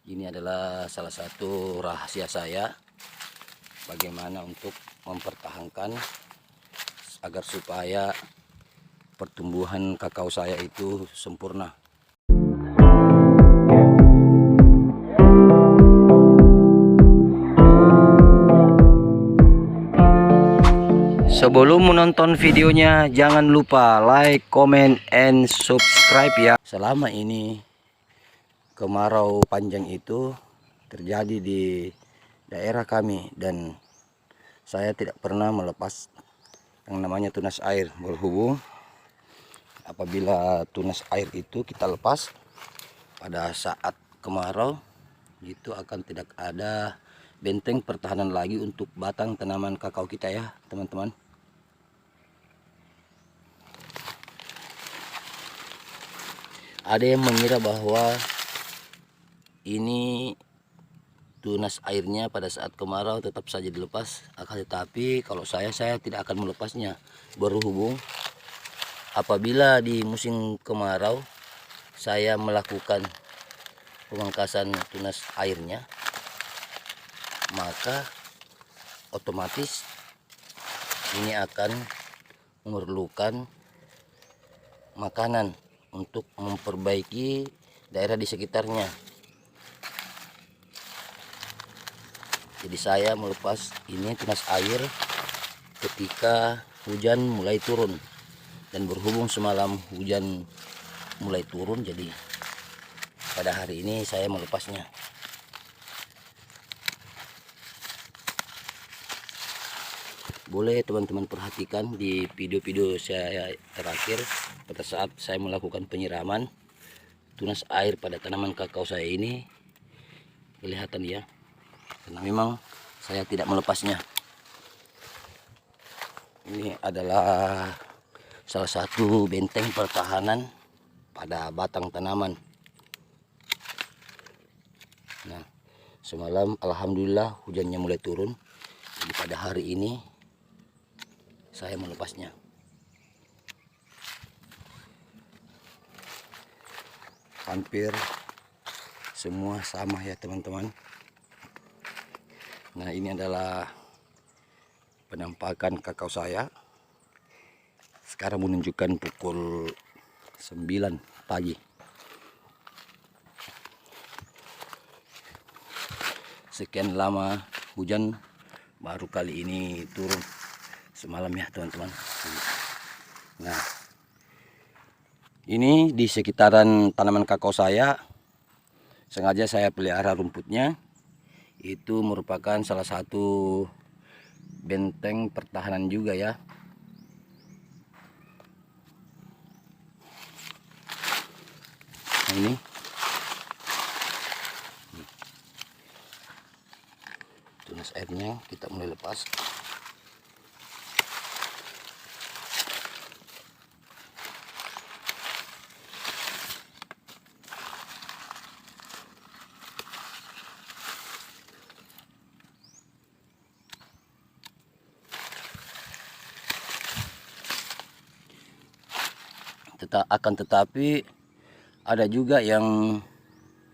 Ini adalah salah satu rahasia saya bagaimana untuk mempertahankan agar supaya pertumbuhan kakao saya itu sempurna. Sebelum menonton videonya, jangan lupa like, comment, and subscribe ya. Selama ini kemarau panjang itu terjadi di daerah kami dan saya tidak pernah melepas yang namanya tunas air. Berhubung apabila tunas air itu kita lepas pada saat kemarau, itu akan tidak ada benteng pertahanan lagi untuk batang tanaman kakao kita ya teman-teman. Ada yang mengira bahwa ini tunas airnya pada saat kemarau tetap saja dilepas, akan tetapi kalau saya tidak akan melepasnya. Berhubung apabila di musim kemarau saya melakukan pemangkasan tunas airnya, maka otomatis ini akan memerlukan makanan untuk memperbaiki daerah di sekitarnya. Jadi saya melepas ini tunas air ketika hujan mulai turun, dan berhubung semalam hujan mulai turun, jadi pada hari ini saya melepasnya. Boleh teman-teman perhatikan di video-video saya terakhir pada saat saya melakukan penyiraman tunas air pada tanaman kakao saya ini, kelihatan ya, karena memang saya tidak melepasnya. Ini adalah salah satu benteng pertahanan pada batang tanaman. Nah, semalam alhamdulillah hujannya mulai turun, jadi pada hari ini saya melepasnya. Hampir semua sama ya teman-teman. Nah, ini adalah penampakan kakao saya. Sekarang menunjukkan pukul 9 pagi. Sekian lama hujan baru kali ini turun semalam ya teman-teman. Nah, ini di sekitaran tanaman kakao saya sengaja saya pelihara rumputnya. Itu merupakan salah satu benteng pertahanan juga ya. Nah, ini tunas airnya kita mulai lepas. Akan tetapi ada juga yang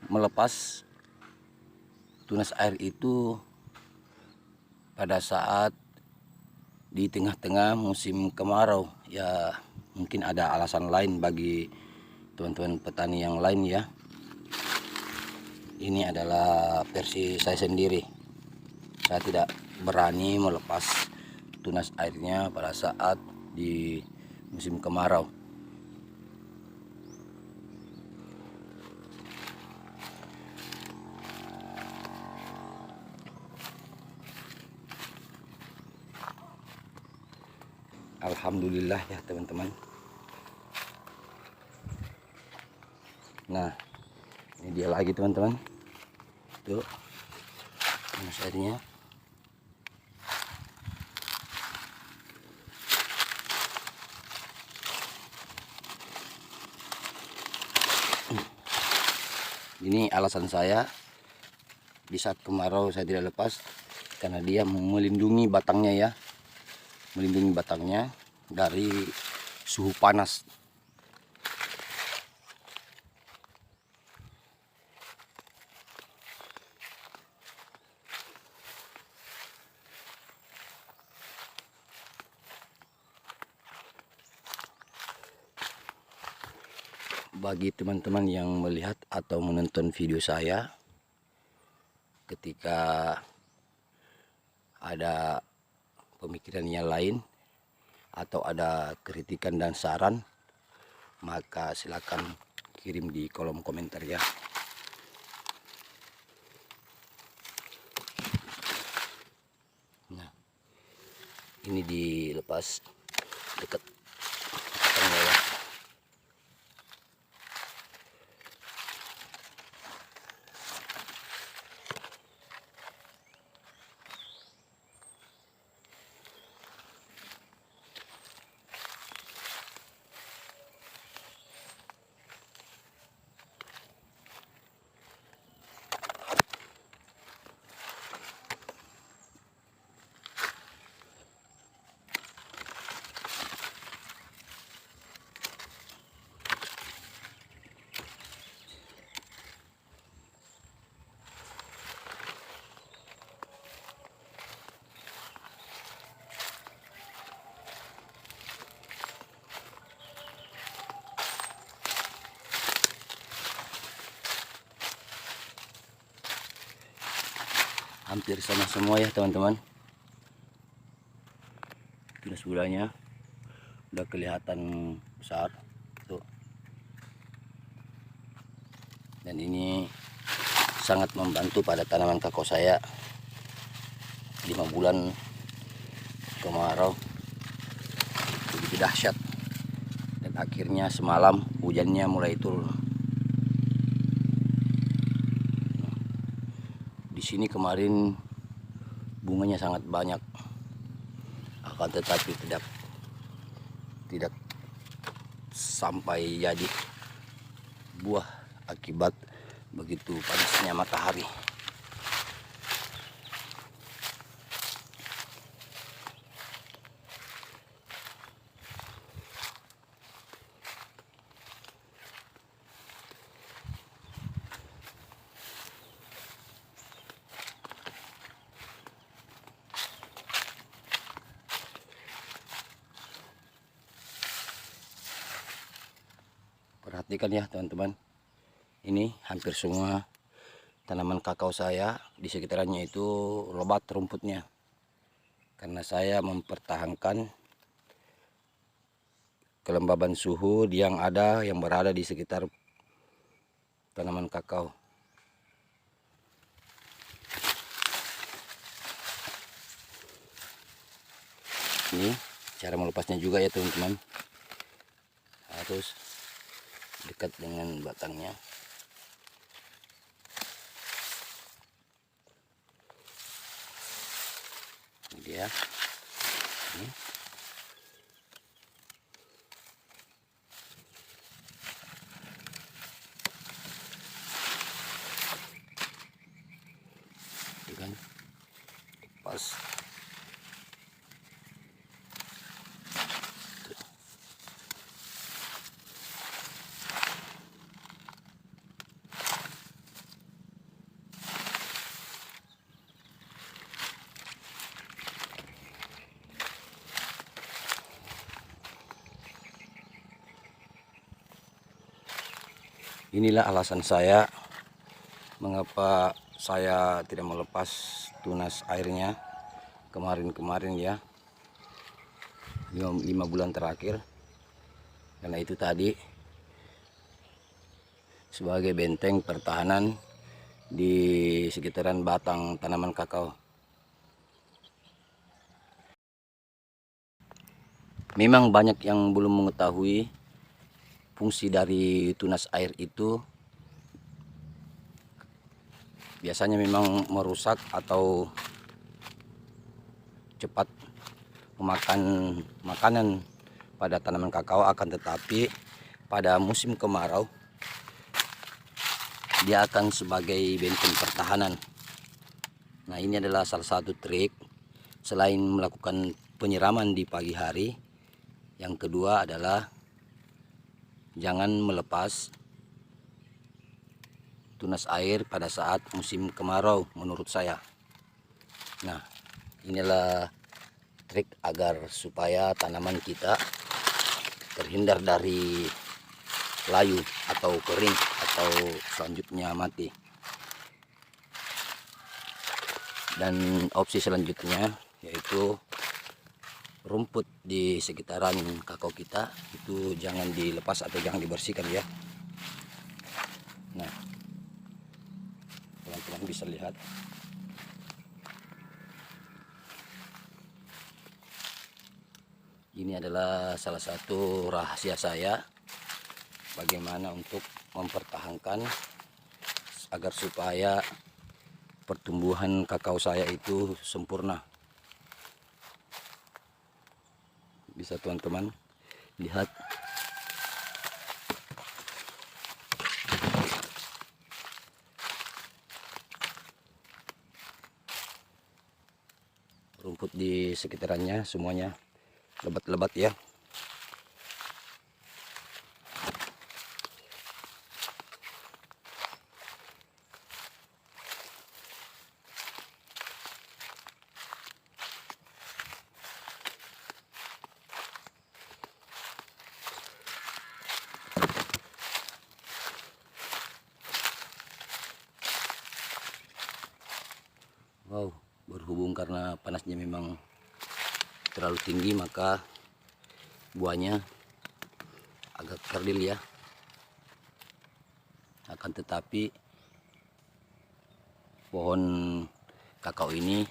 melepas tunas air itu pada saat di tengah-tengah musim kemarau ya. Mungkin ada alasan lain bagi teman-teman petani yang lain ya. Ini adalah versi saya sendiri. Saya tidak berani melepas tunas airnya pada saat di musim kemarau. Alhamdulillah ya teman-teman. Nah, ini dia lagi teman-teman. Tuh tunas airnya. Ini alasan saya di saat kemarau saya tidak lepas, karena dia melindungi batangnya ya, melindungi batangnya dari suhu panas. bagi teman-teman yang melihat atau menonton video saya, ketika ada pemikiran yang lain atau ada kritikan dan saran, maka silakan kirim di kolom komentar ya. Nah, ini dilepas dekat tangga ya. Hampir sama semua ya teman-teman. Tunas bulanya udah kelihatan besar tuh. Dan ini sangat membantu pada tanaman kakao saya. 5 bulan kemarau begitu dahsyat, dan akhirnya semalam hujannya mulai turun. Di sini kemarin bunganya sangat banyak, akan tetapi tidak sampai jadi buah akibat begitu panasnya matahari. Perhatikan ya teman-teman, ini hampir semua tanaman kakao saya di sekitarnya itu lebat rumputnya, karena saya mempertahankan kelembaban suhu yang berada di sekitar tanaman kakao. Ini cara melepasnya juga ya teman-teman, harus dekat dengan batangnya. Ini dia. Ini. Itu kan pas. Inilah alasan saya mengapa saya tidak melepas tunas airnya kemarin-kemarin ya, 5 bulan terakhir, karena itu tadi sebagai benteng pertahanan di sekitaran batang tanaman kakao. Memang banyak yang belum mengetahui fungsi dari tunas air itu. Biasanya memang merusak atau cepat memakan makanan pada tanaman kakao, akan tetapi pada musim kemarau dia akan sebagai benteng pertahanan. Nah, ini adalah salah satu trik selain melakukan penyiraman di pagi hari. Yang kedua adalah jangan melepas tunas air pada saat musim kemarau menurut saya. Nah, inilah trik agar supaya tanaman kita terhindar dari layu atau kering atau selanjutnya mati. Dan opsi selanjutnya yaitu rumput di sekitaran kakao kita itu jangan dilepas atau jangan dibersihkan ya. Nah, teman-teman bisa lihat ini adalah salah satu rahasia saya bagaimana untuk mempertahankan agar supaya pertumbuhan kakao saya itu sempurna. Bisa teman-teman lihat rumput di sekitarannya semuanya lebat-lebat ya. Wow, berhubung karena panasnya memang terlalu tinggi maka buahnya agak kerdil ya. Akan tetapi pohon kakao ini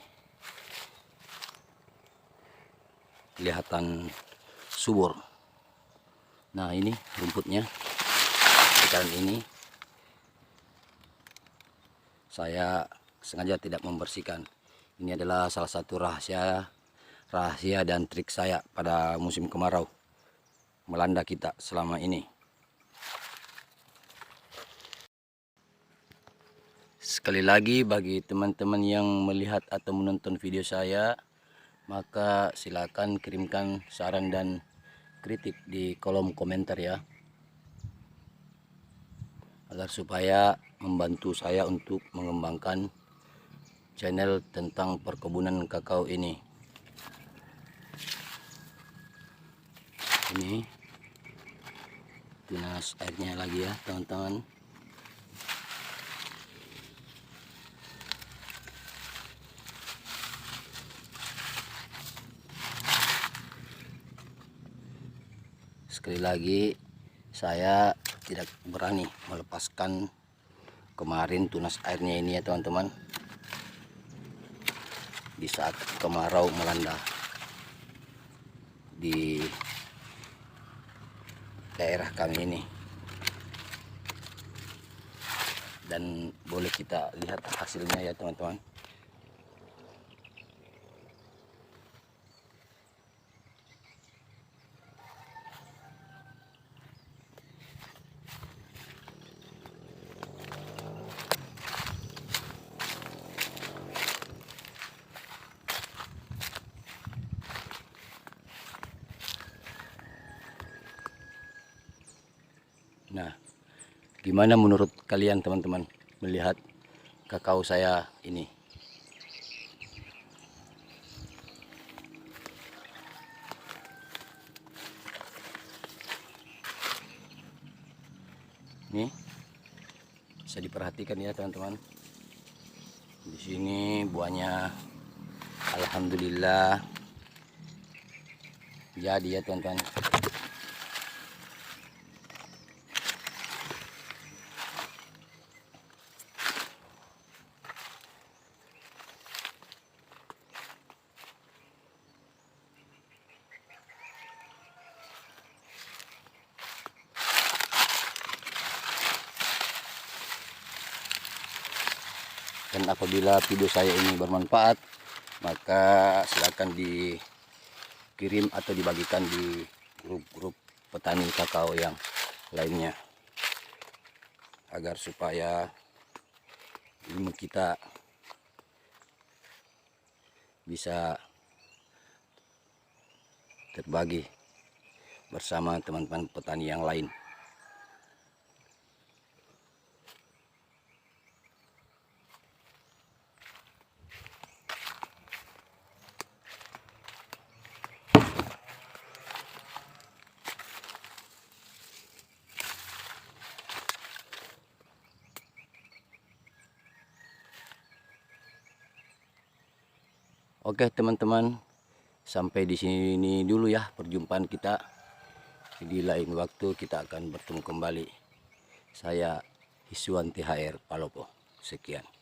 kelihatan subur. Nah, ini rumputnya sekarang ini saya sengaja tidak membersihkan. Ini adalah salah satu rahasia dan trik saya pada musim kemarau melanda kita selama ini. Sekali lagi bagi teman-teman yang melihat atau menonton video saya, maka silakan kirimkan saran dan kritik di kolom komentar ya, agar supaya membantu saya untuk mengembangkan channel tentang perkebunan kakao ini. Ini tunas airnya lagi ya teman-teman. Sekali lagi saya tidak berani melepaskan kemarin tunas airnya ini ya teman-teman, di saat kemarau melanda di daerah kami ini. Dan boleh kita lihat hasilnya ya teman-teman. Nah, gimana menurut kalian teman-teman melihat kakao saya ini? Nih, bisa diperhatikan ya teman-teman. Di sini buahnya alhamdulillah jadi ya teman-teman. Dan apabila video saya ini bermanfaat, maka silakan dikirim atau dibagikan di grup-grup petani kakao yang lainnya, agar supaya ilmu kita bisa terbagi bersama teman-teman petani yang lain. Oke teman-teman, sampai di sini dulu ya perjumpaan kita. Di lain waktu kita akan bertemu kembali. Saya Hiswan THR Palopo. Sekian.